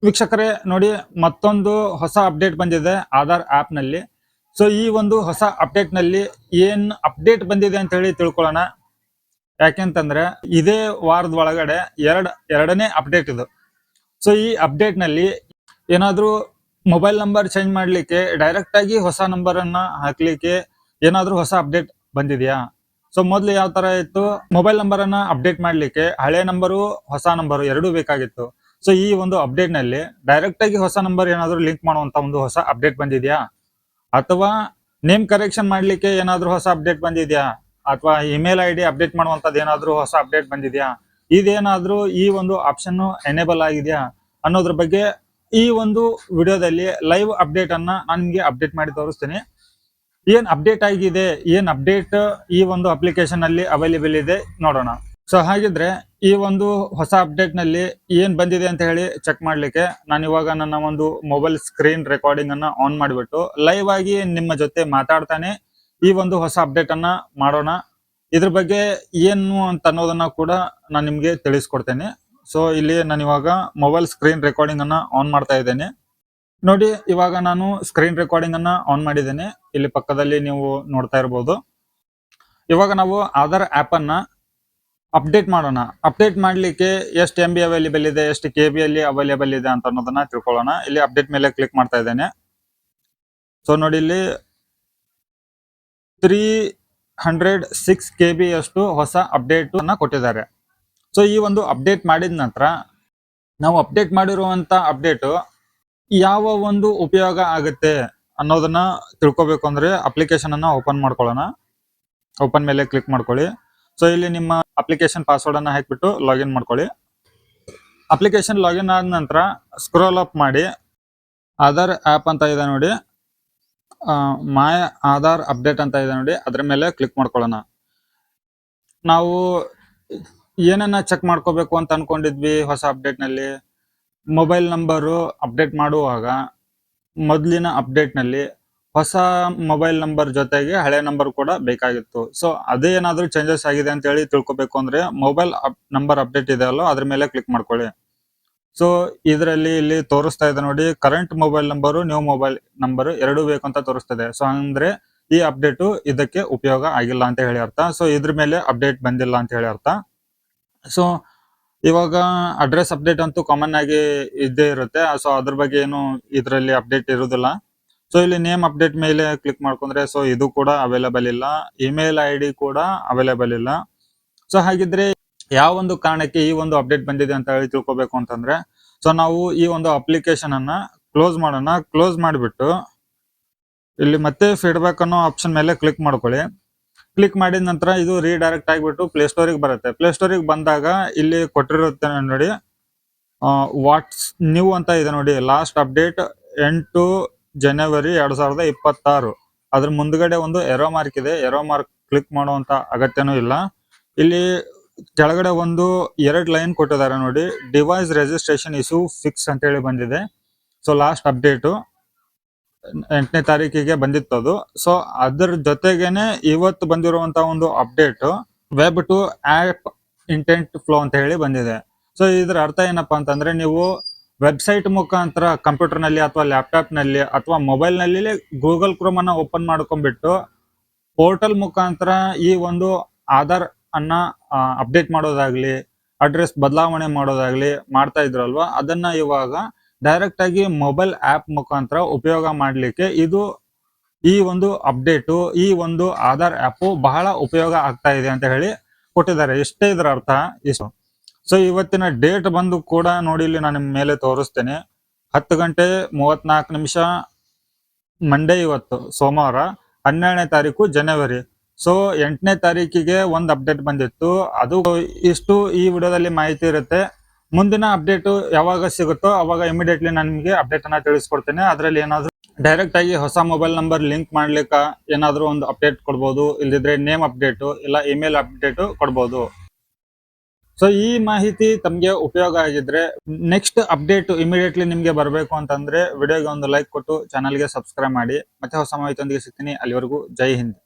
ವೀಕ್ಷಕರೇ ನೋಡಿ, ಮತ್ತೊಂದು ಹೊಸ ಅಪ್ಡೇಟ್ ಬಂದಿದೆ ಆಧಾರ್ ಆಪ್ ನಲ್ಲಿ. ಸೊ ಈ ಒಂದು ಹೊಸ ಅಪ್ಡೇಟ್ ನಲ್ಲಿ ಏನ್ ಅಪ್ಡೇಟ್ ಬಂದಿದೆ ಅಂತ ಹೇಳಿ ತಿಳ್ಕೊಳ್ಳೋಣ. ಯಾಕೆಂತಂದ್ರೆ ಇದೇ ವಾರದ ಒಳಗಡೆ ಎರಡನೇ ಅಪ್ಡೇಟ್ ಇದು. ಸೊ ಈ ಅಪ್ಡೇಟ್ ನಲ್ಲಿ ಏನಾದ್ರೂ ಮೊಬೈಲ್ ನಂಬರ್ ಚೇಂಜ್ ಮಾಡ್ಲಿಕ್ಕೆ, ಡೈರೆಕ್ಟ್ ಆಗಿ ಹೊಸ ನಂಬರ್ ಅನ್ನ ಹಾಕ್ಲಿಕ್ಕೆ ಏನಾದ್ರೂ ಹೊಸ ಅಪ್ಡೇಟ್ ಬಂದಿದ್ಯಾ? ಸೊ ಮೊದ್ಲು ಯಾವ ತರ ಇತ್ತು, ಮೊಬೈಲ್ ನಂಬರ್ ಅನ್ನ ಅಪ್ಡೇಟ್ ಮಾಡ್ಲಿಕ್ಕೆ ಹಳೆ ನಂಬರು ಹೊಸ ನಂಬರು ಎರಡೂ ಬೇಕಾಗಿತ್ತು. ಸೊ ಈ ಒಂದು ಅಪ್ಡೇಟ್ ನಲ್ಲಿ ಡೈರೆಕ್ಟ್ ಆಗಿ ಹೊಸ ನಂಬರ್ ಏನಾದ್ರು ಲಿಂಕ್ ಮಾಡುವಂತ ಒಂದು ಹೊಸ ಅಪ್ಡೇಟ್ ಬಂದಿದ್ಯಾ, ಅಥವಾ ನೇಮ್ ಕರೆಕ್ಷನ್ ಮಾಡ್ಲಿಕ್ಕೆ ಏನಾದ್ರು ಹೊಸ ಅಪ್ಡೇಟ್ ಬಂದಿದ್ಯಾ, ಅಥವಾ ಇಮೇಲ್ ಐಡಿ ಅಪ್ಡೇಟ್ ಮಾಡುವಂತದ್ದು ಏನಾದ್ರು ಹೊಸ ಅಪ್ಡೇಟ್ ಬಂದಿದ್ಯಾ, ಇದೇನಾದ್ರೂ ಈ ಒಂದು ಆಪ್ಷನ್ ಎನೇಬಲ್ ಆಗಿದ್ಯಾ ಅನ್ನೋದ್ರ ಬಗ್ಗೆ ಈ ಒಂದು ವಿಡಿಯೋದಲ್ಲಿ ಲೈವ್ ಅಪ್ಡೇಟ್ ಅನ್ನ ನಾನು ನಿಮ್ಗೆ ಅಪ್ಡೇಟ್ ಮಾಡಿ ತೋರಿಸ್ತೀನಿ. ಏನ್ ಅಪ್ಡೇಟ್ ಆಗಿದೆ, ಏನ್ ಅಪ್ಡೇಟ್ ಈ ಒಂದು ಅಪ್ಲಿಕೇಶನ್ ಅಲ್ಲಿ ಅವೈಲೇಬಲ್ ಇದೆ ನೋಡೋಣ. ಸೊ ಹಾಗಿದ್ರೆ ಈ ಒಂದು ಹೊಸ ಅಪ್ಡೇಟ್ ನಲ್ಲಿ ಏನ್ ಬಂದಿದೆ ಅಂತ ಹೇಳಿ ಚೆಕ್ ಮಾಡ್ಲಿಕ್ಕೆ ನಾನು ಇವಾಗ ನನ್ನ ಒಂದು ಮೊಬೈಲ್ ಸ್ಕ್ರೀನ್ ರೆಕಾರ್ಡಿಂಗ್ ಅನ್ನ ಆನ್ ಮಾಡಿಬಿಟ್ಟು ಲೈವ್ ಆಗಿ ನಿಮ್ಮ ಜೊತೆ ಮಾತಾಡ್ತಾನೆ ಈ ಒಂದು ಹೊಸ ಅಪ್ಡೇಟ್ ಅನ್ನ ಮಾಡೋಣ. ಇದ್ರ ಬಗ್ಗೆ ಏನು ಅಂತ ಅನ್ನೋದನ್ನ ಕೂಡ ನಾನು ನಿಮ್ಗೆ ತಿಳಿಸ್ಕೊಡ್ತೇನೆ. ಸೊ ಇಲ್ಲಿ ನಾನು ಇವಾಗ ಮೊಬೈಲ್ ಸ್ಕ್ರೀನ್ ರೆಕಾರ್ಡಿಂಗ್ ಅನ್ನ ಆನ್ ಮಾಡ್ತಾ ಇದ್ದೇನೆ. ನೋಡಿ, ಇವಾಗ ನಾನು ಸ್ಕ್ರೀನ್ ರೆಕಾರ್ಡಿಂಗ್ ಅನ್ನ ಆನ್ ಮಾಡಿದ್ದೇನೆ. ಇಲ್ಲಿ ಪಕ್ಕದಲ್ಲಿ ನೀವು ನೋಡ್ತಾ ಇರಬಹುದು. ಇವಾಗ ನಾವು ಆಧಾರ್ ಆಪ್ ಅನ್ನ ಅಪ್ಡೇಟ್ ಮಾಡೋಣ. ಅಪ್ಡೇಟ್ ಮಾಡ್ಲಿಕ್ಕೆ ಎಷ್ಟು MB ಅವೈಲೇಬಲ್ ಇದೆ, ಎಷ್ಟು KB ಅಲ್ಲಿ ಅವೈಲೇಬಲ್ ಇದೆ ಅಂತ ಅನ್ನೋದನ್ನ ತಿಳ್ಕೊಳ್ಳೋಣ. ಇಲ್ಲಿ ಅಪ್ಡೇಟ್ ಮೇಲೆ ಕ್ಲಿಕ್ ಮಾಡ್ತಾ ಇದ್ದೇನೆ. ಸೊ ನೋಡಿ, ಇಲ್ಲಿ 306 KB ಅಷ್ಟು ಹೊಸ ಅಪ್ಡೇಟ್ ಅನ್ನ ಕೊಟ್ಟಿದ್ದಾರೆ. ಸೊ ಈ ಒಂದು ಅಪ್ಡೇಟ್ ಮಾಡಿದ ನಂತರ ನಾವು ಅಪ್ಡೇಟ್ ಮಾಡಿರುವಂತ ಅಪ್ಡೇಟ್ ಯಾವ ಒಂದು ಉಪಯೋಗ ಆಗುತ್ತೆ ಅನ್ನೋದನ್ನ ತಿಳ್ಕೊಬೇಕು ಅಂದ್ರೆ ಅಪ್ಲಿಕೇಶನ್ ಅನ್ನ ಓಪನ್ ಮಾಡ್ಕೊಳ್ಳೋಣ. ಓಪನ್ ಮೇಲೆ ಕ್ಲಿಕ್ ಮಾಡ್ಕೊಳ್ಳಿ. ಸೊ ಇಲ್ಲಿ ನಿಮ್ಮ ಅಪ್ಲಿಕೇಶನ್ ಪಾಸ್ವರ್ಡ್ ಅನ್ನ ಹಾಕ್ಬಿಟ್ಟು ಲಾಗಿನ್ ಮಾಡ್ಕೊಳ್ಳಿ. ಅಪ್ಲಿಕೇಶನ್ ಲಾಗಿನ್ ಆದ ನಂತರ ಸ್ಕ್ರೋಲ್ ಅಪ್ ಮಾಡಿ ಆಧಾರ್ ಆಪ್ ಅಂತ ಇದೆ ನೋಡಿ, ಮೈ ಆಧಾರ್ ಅಪ್ಡೇಟ್ ಅಂತ ಇದೆ ನೋಡಿ, ಅದ್ರ ಮೇಲೆ ಕ್ಲಿಕ್ ಮಾಡ್ಕೊಳ್ಳೋಣ. ನಾವು ಏನನ್ನ ಚೆಕ್ ಮಾಡ್ಕೋಬೇಕು ಅಂತ ಅನ್ಕೊಂಡಿದ್ವಿ ಹೊಸ ಅಪ್ಡೇಟ್ ನಲ್ಲಿ, ಮೊಬೈಲ್ ನಂಬರು ಅಪ್ಡೇಟ್ ಮಾಡುವಾಗ ಮೊದಲಿನ ಅಪ್ಡೇಟ್ ನಲ್ಲಿ ಹೊಸ ಮೊಬೈಲ್ ನಂಬರ್ ಜೊತೆಗೆ ಹಳೆ ನಂಬರ್ ಕೂಡ ಬೇಕಾಗಿತ್ತು. ಸೊ ಅದೇ ಏನಾದ್ರೂ ಚೇಂಜಸ್ ಆಗಿದೆ ಅಂತ ಹೇಳಿ ತಿಳ್ಕೊಬೇಕು ಅಂದ್ರೆ ಮೊಬೈಲ್ ನಂಬರ್ ಅಪ್ಡೇಟ್ ಇದೆ ಅಲ್ಲೋ ಅದ್ರ ಮೇಲೆ ಕ್ಲಿಕ್ ಮಾಡ್ಕೊಳ್ಳಿ. ಸೊ ಇದರಲ್ಲಿ ಇಲ್ಲಿ ತೋರಿಸ್ತಾ ಇದೆ ನೋಡಿ, current mobile number new mobile number ಎರಡೂ ಬೇಕು ಅಂತ ತೋರಿಸ್ತದೆ. ಸೊ ಅಂದ್ರೆ ಈ ಅಪ್ಡೇಟ್ ಇದಕ್ಕೆ ಉಪಯೋಗ ಆಗಿಲ್ಲ ಅಂತ ಹೇಳಿ ಅರ್ಥ. ಸೊ ಇದ್ರ ಮೇಲೆ ಅಪ್ಡೇಟ್ ಬಂದಿಲ್ಲ ಅಂತ ಹೇಳಿ ಅರ್ಥ. ಸೊ ಇವಾಗ ಅಡ್ರೆಸ್ ಅಪ್ಡೇಟ್ ಅಂತೂ ಕಾಮನ್ ಆಗಿ ಇದ್ದೇ ಇರುತ್ತೆ. ಸೊ ಅದ್ರ ಬಗ್ಗೆ ಏನು ಇದರಲ್ಲಿ ಅಪ್ಡೇಟ್ ಇರುವುದಿಲ್ಲ. ಸೊ ಇಲ್ಲಿ ನೇಮ್ ಅಪ್ಡೇಟ್ ಮೇಲೆ ಕ್ಲಿಕ್ ಮಾಡ್ಕೊಂಡ್ರೆ ಸೊ ಇದು ಕೂಡ ಅವೈಲೇಬಲ್ ಇಲ್ಲ, ಇಮೇಲ್ ID ಕೂಡ ಅವೈಲೇಬಲ್ ಇಲ್ಲ. ಸೊ ಹಾಗಿದ್ರೆ ಯಾವ ಒಂದು ಕಾರಣಕ್ಕೆ ಈ ಒಂದು ಅಪ್ಡೇಟ್ ಬಂದಿದೆ ಅಂತ ಹೇಳಿ ತಿಳ್ಕೊಬೇಕು ಅಂತಂದ್ರೆ, ಸೊ ನಾವು ಈ ಒಂದು ಅಪ್ಲಿಕೇಶನ್ ಅನ್ನ ಕ್ಲೋಸ್ ಮಾಡೋಣ. ಕ್ಲೋಸ್ ಮಾಡಿಬಿಟ್ಟು ಇಲ್ಲಿ ಮತ್ತೆ ಫೀಡ್ಬ್ಯಾಕ್ ಅನ್ನೋ ಆಪ್ಷನ್ ಮೇಲೆ ಕ್ಲಿಕ್ ಮಾಡ್ಕೊಳ್ಳಿ. ಕ್ಲಿಕ್ ಮಾಡಿದ ನಂತರ ಇದು ರೀಡೈರೆಕ್ಟ್ ಆಗಿಬಿಟ್ಟು ಪ್ಲೇಸ್ಟೋರಿಗೆ ಬರುತ್ತೆ. ಪ್ಲೇಸ್ಟೋರಿಗೆ ಬಂದಾಗ ಇಲ್ಲಿ ಕೊಟ್ಟಿರುತ್ತೆ ನೋಡಿ, ವಾಟ್ಸ್ ನ್ಯೂ ಅಂತ ಇದೆ ನೋಡಿ, ಲಾಸ್ಟ್ ಅಪ್ಡೇಟ್ 8 ಜನವರಿ 2026. ಅದ್ರ ಮುಂದ್ಗಡೆ ಒಂದು ಎರೋ ಮಾರ್ಕ್ ಇದೆ. ಎರೋ ಮಾರ್ಕ್ ಕ್ಲಿಕ್ ಮಾಡುವಂತ ಅಗತ್ಯನೂ ಇಲ್ಲ. ಇಲ್ಲಿ ಕೆಳಗಡೆ ಒಂದು 2 ಲೈನ್ ಕೊಟ್ಟಿದ್ದಾರೆ ನೋಡಿ, ಡಿವೈಸ್ ರಿಜಿಸ್ಟ್ರೇಷನ್ ಇಶ್ಯೂ ಫಿಕ್ಸ್ ಅಂತ ಹೇಳಿ ಬಂದಿದೆ. ಸೊ ಲಾಸ್ಟ್ ಅಪ್ಡೇಟು 8ನೇ ತಾರೀಕಿಗೆ ಬಂದಿತ್ತು ಅದು. ಸೊ ಅದ್ರ ಜೊತೆಗೇನೆ ಇವತ್ತು ಬಂದಿರುವಂತ ಒಂದು update web to app intent flow ಅಂತ ಹೇಳಿ ಬಂದಿದೆ. ಸೊ ಇದ್ರ ಅರ್ಥ ಏನಪ್ಪಾ ಅಂತಂದ್ರೆ, ನೀವು ವೆಬ್ಸೈಟ್ ಮುಖಾಂತರ ಕಂಪ್ಯೂಟರ್ ನಲ್ಲಿ ಅಥವಾ ಲ್ಯಾಪ್ಟಾಪ್ ನಲ್ಲಿ ಅಥವಾ ಮೊಬೈಲ್ ನಲ್ಲಿ ಗೂಗಲ್ ಕ್ರೋಮ್ ಅನ್ನ ಓಪನ್ ಮಾಡ್ಕೊಂಡ್ಬಿಟ್ಟು ಪೋರ್ಟಲ್ ಮುಖಾಂತರ ಈ ಒಂದು ಆಧಾರ್ ಅನ್ನ ಅಪ್ಡೇಟ್ ಮಾಡೋದಾಗ್ಲಿ, ಅಡ್ರೆಸ್ ಬದಲಾವಣೆ ಮಾಡೋದಾಗ್ಲಿ ಮಾಡ್ತಾ ಇದ್ರಲ್ವಾ, ಅದನ್ನ ಇವಾಗ ಡೈರೆಕ್ಟ್ ಆಗಿ ಮೊಬೈಲ್ ಆಪ್ ಮುಖಾಂತರ ಉಪಯೋಗ ಮಾಡ್ಲಿಕ್ಕೆ ಇದು ಈ ಒಂದು ಅಪ್ಡೇಟು, ಈ ಒಂದು ಆಧಾರ್ ಆಪ್ ಬಹಳ ಉಪಯೋಗ ಆಗ್ತಾ ಇದೆ ಅಂತ ಹೇಳಿ ಕೊಟ್ಟಿದ್ದಾರೆ. ಇಷ್ಟೇ ಇದರ ಅರ್ಥ. ಇಷ್ಟು. ಸೊ ಇವತ್ತಿನ ಡೇಟ್ ಬಂದು ಕೂಡ ನೋಡಿ, ಇಲ್ಲಿ ನಾನು ನಿಮ್ಮ ಮೇಲೆ ತೋರಿಸ್ತೇನೆ. 10:34 ಮಂಡೇ, ಇವತ್ತು ಸೋಮವಾರ 12ನೇ ತಾರೀಕು ಜನವರಿ. ಸೊ 8ನೇ ತಾರೀಕಿಗೆ ಒಂದು ಅಪ್ಡೇಟ್ ಬಂದಿತ್ತು. ಅದು ಇಷ್ಟು ಈ ವಿಡಿಯೋದಲ್ಲಿ ಮಾಹಿತಿ ಇರುತ್ತೆ. ಮುಂದಿನ ಅಪ್ಡೇಟ್ ಯಾವಾಗ ಸಿಗುತ್ತೋ ಅವಾಗ ಇಮಿಡಿಯೇಟ್ಲಿ ನಾನು ನಿಮಗೆ ಅಪ್ಡೇಟ್ ಅನ್ನ ತಿಳಿಸ್ಕೊಡ್ತೇನೆ. ಅದರಲ್ಲಿ ಏನಾದ್ರು ಡೈರೆಕ್ಟ್ ಆಗಿ ಹೊಸ ಮೊಬೈಲ್ ನಂಬರ್ ಲಿಂಕ್ ಮಾಡ್ಲಿಕ್ಕೆ ಏನಾದ್ರು ಒಂದು ಅಪ್ಡೇಟ್ ಕೊಡ್ಬೋದು, ಇಲ್ಲದಿದ್ರೆ ನೇಮ್ ಅಪ್ಡೇಟ್ ಇಲ್ಲ ಇಮೇಲ್ ಅಪ್ಡೇಟ್ ಕೊಡ್ಬೋದು. ಸೊ ಈ ಮಾಹಿತಿ ತಮಗೆ ಉಪಯೋಗ ಆಗಿದ್ರೆ ನೆಕ್ಸ್ಟ್ ಅಪ್ಡೇಟ್ ಇಮಿಡಿಯೇಟ್ಲಿ ನಿಮ್ಗೆ ಬರಬೇಕು ಅಂತಂದ್ರೆ ವಿಡಿಯೋಗೆ ಒಂದು ಲೈಕ್ ಕೊಟ್ಟು ಚಾನಲ್ಗೆ ಸಬ್ಸ್ಕ್ರೈಬ್ ಮಾಡಿ. ಮತ್ತೆ ಹೊಸ ಮಾಹಿತಿಯೊಂದಿಗೆ ಸಿಗ್ತೀನಿ. ಅಲ್ಲಿವರೆಗೂ ಜೈ ಹಿಂದ್.